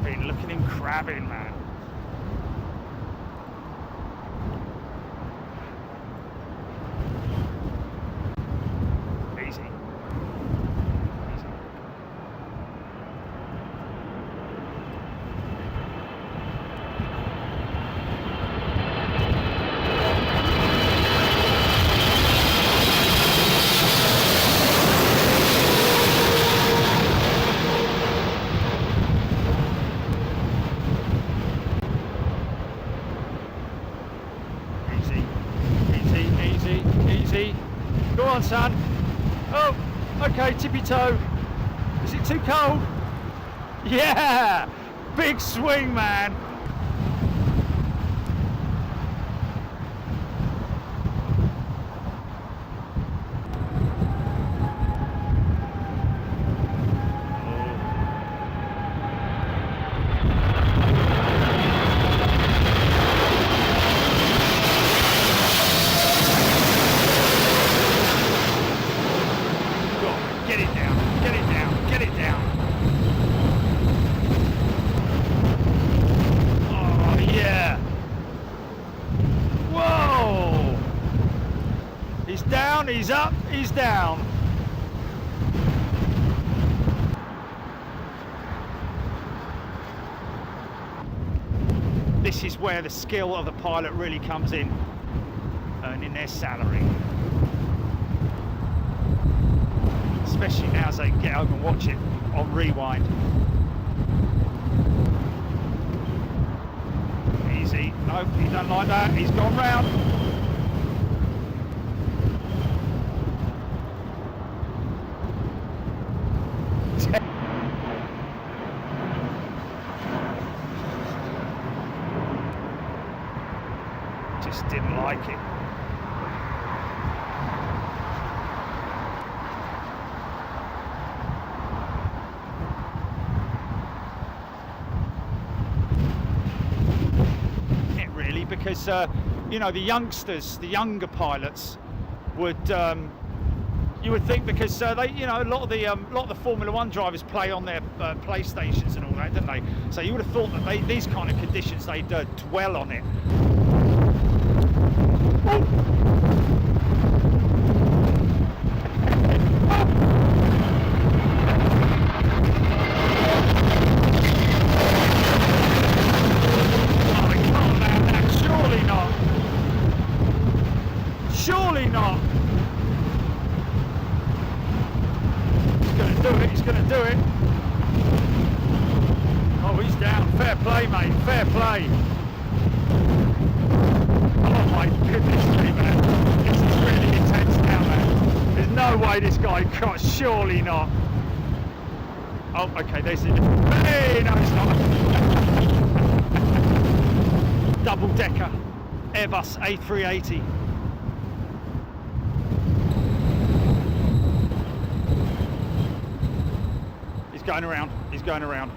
crabbing. Look at him crabbing, man. Easy. Go on, son. Oh, okay, tippy toe. Is it too cold? Yeah! Big swing, man. He's up, he's down. This is where the skill of the pilot really comes in, earning their salary. Especially now as they get home and watch it on rewind. Easy. Nope, he don't like that. He's gone round. Just didn't like it. It really, because you know, the youngsters, the younger pilots would you would think, because they, you know, a lot of the Formula One drivers play on their PlayStations and all that, don't they? So you would have thought that these kind of conditions, they'd dwell on it. Surely not. He's going to do it. Oh, he's down. Fair play, mate. Fair play. Oh my goodness me, man. This is really intense now, man. There's no way this guy can't. Surely not. Oh, okay. There's it. Hey, no, it's not. Double decker Airbus A380. Going around, he's going around.